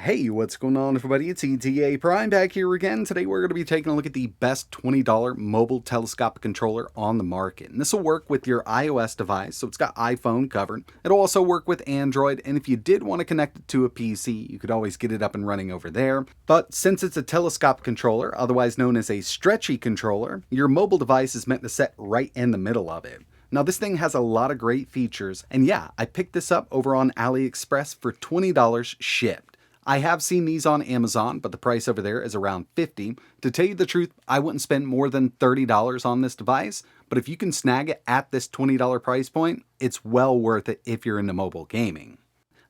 Hey, what's going on everybody? It's ETAPRIME back here again. Today we're going to be taking a look at the best $20 mobile telescopic controller on the market. And this will work with your iOS device, so it's got iPhone covered. It'll also work with Android, and if you did want to connect it to a PC, you could always get it up and running over there. But since it's a telescopic controller, otherwise known as a stretchy controller, your mobile device is meant to sit right in the middle of it. Now this thing has a lot of great features, and yeah, I picked this up over on AliExpress for $20 shipped. I have seen these on Amazon, but the price over there is around $50. To tell you the truth, I wouldn't spend more than $30 on this device, but if you can snag it at this $20 price point, it's well worth it if you're into mobile gaming.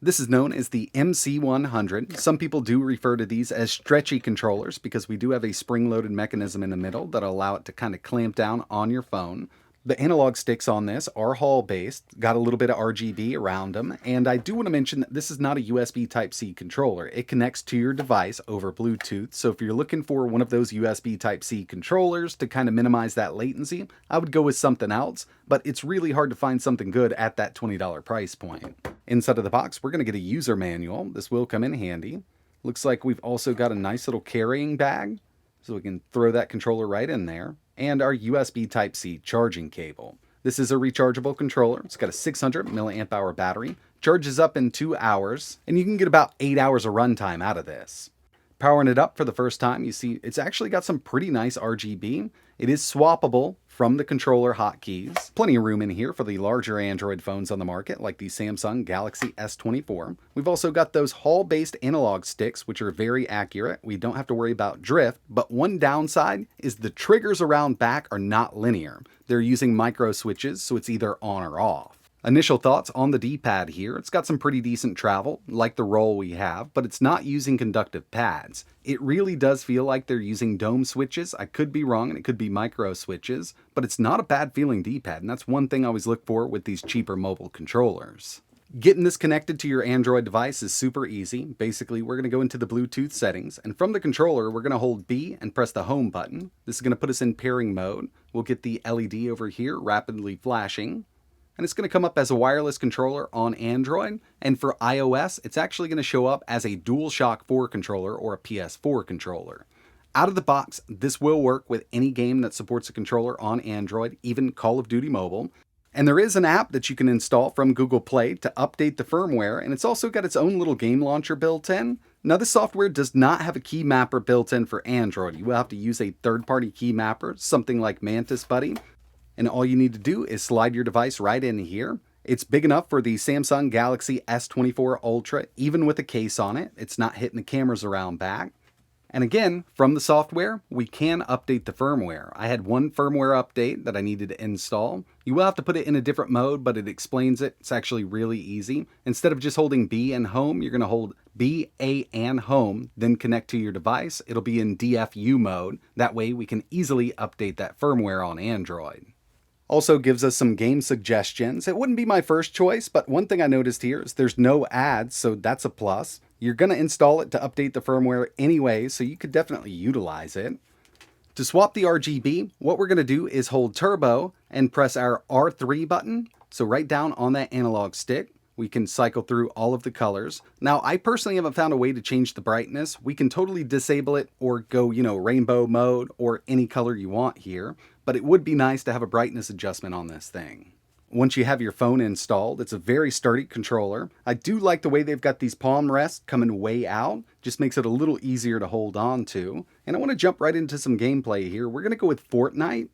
This is known as the MC100. Some people do refer to these as stretchy controllers because we do have a spring-loaded mechanism in the middle that'll allow it to kind of clamp down on your phone. The analog sticks on this are Hall-based, got a little bit of RGB around them, and I do want to mention that this is not a USB Type-C controller. It connects to your device over Bluetooth, so if you're looking for one of those USB Type-C controllers to kind of minimize that latency, I would go with something else, but it's really hard to find something good at that $20 price point. Inside of the box, we're going to get a user manual. This will come in handy. Looks like we've also got a nice little carrying bag, so we can throw that controller right in there. And our USB Type-C charging cable. This is a rechargeable controller. It's got a 600 milliamp hour battery, charges up in 2 hours, and you can get about 8 hours of runtime out of this. Powering it up for the first time, you see it's actually got some pretty nice RGB. It is swappable from the controller hotkeys. Plenty of room in here for the larger Android phones on the market, like the Samsung Galaxy S24. We've also got those Hall-based analog sticks, which are very accurate. We don't have to worry about drift, but one downside is the triggers around back are not linear. They're using micro switches, so it's either on or off. Initial thoughts on the D-pad here. It's got some pretty decent travel, like the roll we have, but it's not using conductive pads. It really does feel like they're using dome switches. I could be wrong, and it could be micro switches, but it's not a bad feeling D-pad, and that's one thing I always look for with these cheaper mobile controllers. Getting this connected to your Android device is super easy. Basically, we're going to go into the Bluetooth settings, and from the controller, we're going to hold B and press the home button. This is going to put us in pairing mode. We'll get the LED over here rapidly flashing. And it's going to come up as a wireless controller on Android, and for iOS, it's actually going to show up as a DualShock 4 controller or a PS4 controller. Out of the box, this will work with any game that supports a controller on Android, even Call of Duty Mobile. And there is an app that you can install from Google Play to update the firmware, and it's also got its own little game launcher built in. Now, this software does not have a Keymapper built in for Android. You will have to use a third-party Keymapper, something like Mantis Buddy. And all you need to do is slide your device right in here. It's big enough for the Samsung Galaxy S24 Ultra, even with a case on it. It's not hitting the cameras around back. And again, from the software, we can update the firmware. I had one firmware update that I needed to install. You will have to put it in a different mode, but it explains it. It's actually really easy. Instead of just holding B and home, you're going to hold B, A, and home, then connect to your device. It'll be in DFU mode. That way we can easily update that firmware on Android. Also gives us some game suggestions. It wouldn't be my first choice, but one thing I noticed here is there's no ads, so that's a plus. You're going to install it to update the firmware anyway, so you could definitely utilize it. To swap the RGB, what we're going to do is hold turbo and press our R3 button. So right down on that analog stick, we can cycle through all of the colors. Now, I personally haven't found a way to change the brightness. We can totally disable it or go, rainbow mode or any color you want here. But it would be nice to have a brightness adjustment on this thing. Once you have your phone installed, it's a very sturdy controller. I do like the way they've got these palm rests coming way out. Just makes it a little easier to hold on to. And I want to jump right into some gameplay here. We're going to go with Fortnite.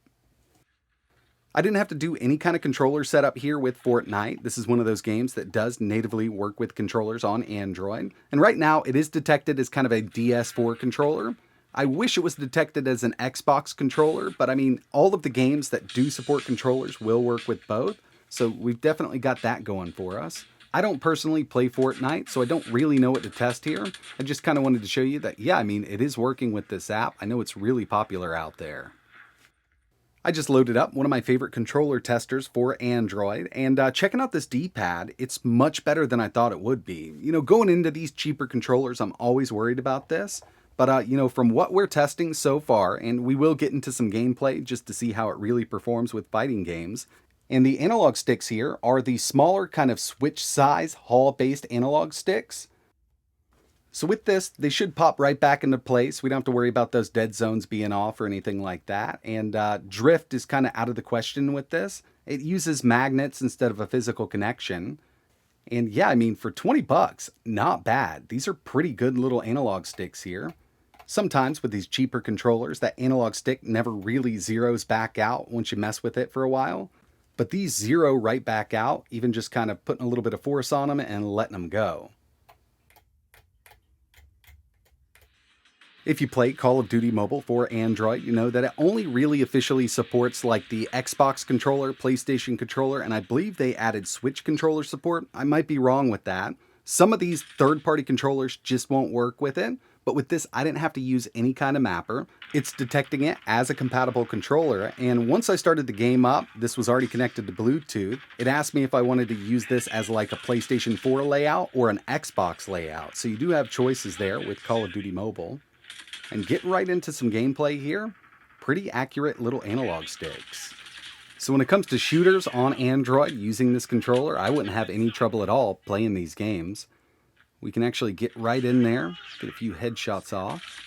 I didn't have to do any kind of controller setup here with Fortnite. This is one of those games that does natively work with controllers on Android. And right now, it is detected as kind of a DS4 controller. I wish it was detected as an Xbox controller, but I mean, all of the games that do support controllers will work with both, so we've definitely got that going for us. I don't personally play Fortnite, so I don't really know what to test here. I just kind of wanted to show you that, yeah, I mean, it is working with this app. I know it's really popular out there. I just loaded up one of my favorite controller testers for Android, and checking out this D-pad, it's much better than I thought it would be. Going into these cheaper controllers, I'm always worried about this. But, from what we're testing so far, and we will get into some gameplay just to see how it really performs with fighting games, and the analog sticks here are the smaller kind of switch size Hall-based analog sticks. So with this, they should pop right back into place. We don't have to worry about those dead zones being off or anything like that. And drift is kind of out of the question with this. It uses magnets instead of a physical connection. And yeah, I mean, for 20 bucks, not bad. These are pretty good little analog sticks here. Sometimes with these cheaper controllers, that analog stick never really zeroes back out once you mess with it for a while. But these zero right back out, even just kind of putting a little bit of force on them and letting them go. If you play Call of Duty Mobile for Android, you know that it only really officially supports like the Xbox controller, PlayStation controller, and I believe they added Switch controller support. I might be wrong with that. Some of these third-party controllers just won't work with it, but with this, I didn't have to use any kind of mapper. It's detecting it as a compatible controller, and once I started the game up, this was already connected to Bluetooth. It asked me if I wanted to use this as like a PlayStation 4 layout or an Xbox layout, so you do have choices there with Call of Duty Mobile. And getting right into some gameplay here, pretty accurate little analog sticks. So when it comes to shooters on Android using this controller, I wouldn't have any trouble at all playing these games. We can actually get right in there, get a few headshots off.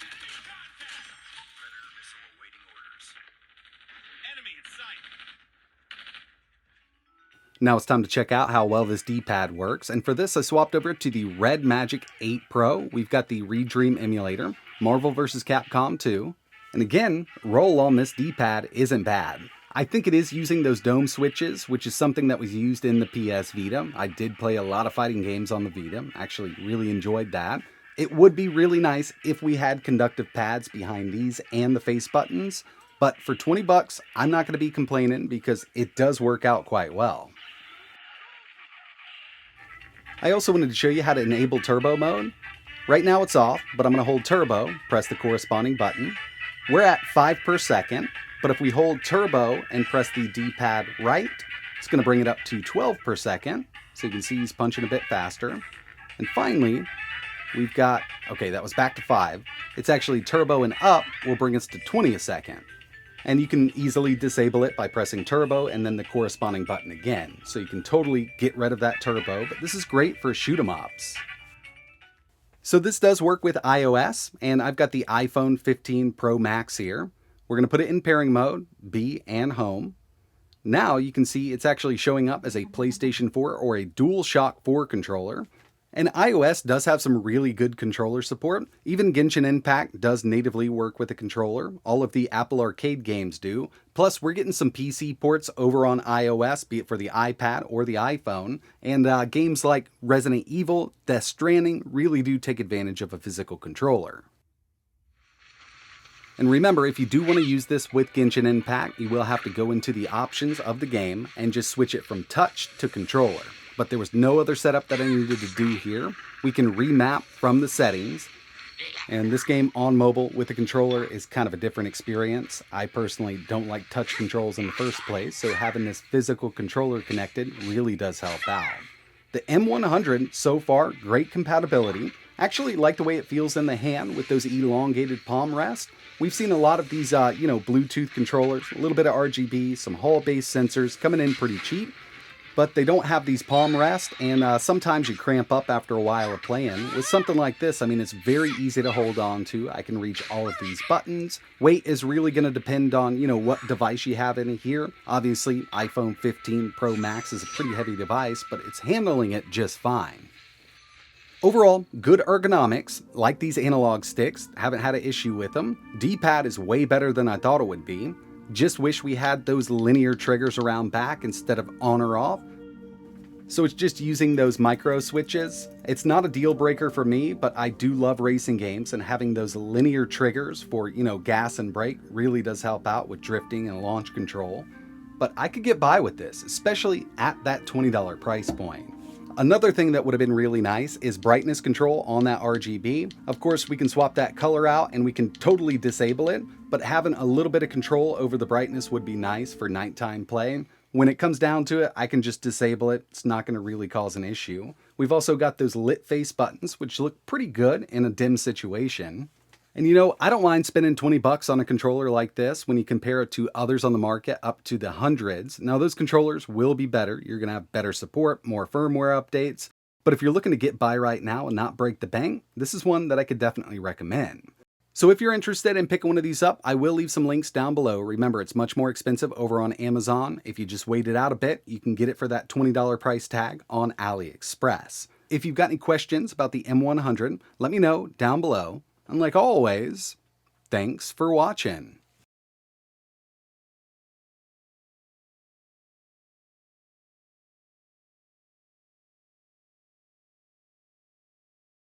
Now it's time to check out how well this D-pad works, and for this I swapped over to the Red Magic 8 Pro. We've got the Redream emulator, Marvel vs. Capcom 2, and again, roll on this D-pad isn't bad. I think it is using those dome switches, which is something that was used in the PS Vita. I did play a lot of fighting games on the Vita, actually really enjoyed that. It would be really nice if we had conductive pads behind these and the face buttons, but for 20 bucks, I'm not going to be complaining because it does work out quite well. I also wanted to show you how to enable turbo mode. Right now it's off, but I'm going to hold turbo, press the corresponding button. We're at 5 per second, but if we hold turbo and press the D-pad right, it's going to bring it up to 12 per second. So you can see he's punching a bit faster. And finally, we've got, okay, that was back to 5. It's actually turbo and up will bring us to 20 a second. And you can easily disable it by pressing turbo and then the corresponding button again. So you can totally get rid of that turbo, but this is great for shoot 'em ups. So this does work with iOS, and I've got the iPhone 15 Pro Max here. We're going to put it in pairing mode, B and home. Now you can see it's actually showing up as a PlayStation 4 or a DualShock 4 controller. And iOS does have some really good controller support. Even Genshin Impact does natively work with a controller. All of the Apple Arcade games do. Plus, we're getting some PC ports over on iOS, be it for the iPad or the iPhone. And games like Resident Evil, Death Stranding really do take advantage of a physical controller. And remember, if you do want to use this with Genshin Impact, you will have to go into the options of the game and just switch it from touch to controller. But there was no other setup that I needed to do here. We can remap from the settings. And this game on mobile with a controller is kind of a different experience. I personally don't like touch controls in the first place, so having this physical controller connected really does help out. The M100, so far, great compatibility. Actually like the way it feels in the hand with those elongated palm rests. We've seen a lot of these, Bluetooth controllers, a little bit of RGB, some Hall-based sensors coming in pretty cheap. But they don't have these palm rests, and sometimes you cramp up after a while of playing. With something like this, I mean, it's very easy to hold on to. I can reach all of these buttons. Weight is really going to depend on, what device you have in here. Obviously, iPhone 15 Pro Max is a pretty heavy device, but it's handling it just fine. Overall, good ergonomics, like these analog sticks, haven't had an issue with them. D-pad is way better than I thought it would be. Just wish we had those linear triggers around back instead of on or off. So it's just using those micro switches. It's not a deal breaker for me, but I do love racing games, and having those linear triggers for, gas and brake really does help out with drifting and launch control. But I could get by with this, especially at that $20 price point. Another thing that would have been really nice is brightness control on that RGB. Of course, we can swap that color out and we can totally disable it, but having a little bit of control over the brightness would be nice for nighttime play. When it comes down to it, I can just disable it. It's not going to really cause an issue. We've also got those lit face buttons, which look pretty good in a dim situation. And I don't mind spending 20 bucks on a controller like this when you compare it to others on the market up to the hundreds. Now those controllers will be better. You're going to have better support, more firmware updates. But if you're looking to get by right now and not break the bank, this is one that I could definitely recommend. So if you're interested in picking one of these up, I will leave some links down below. Remember, it's much more expensive over on Amazon. If you just wait it out a bit, you can get it for that $20 price tag on AliExpress. If you've got any questions about the M100, let me know down below. And like always, thanks for watching.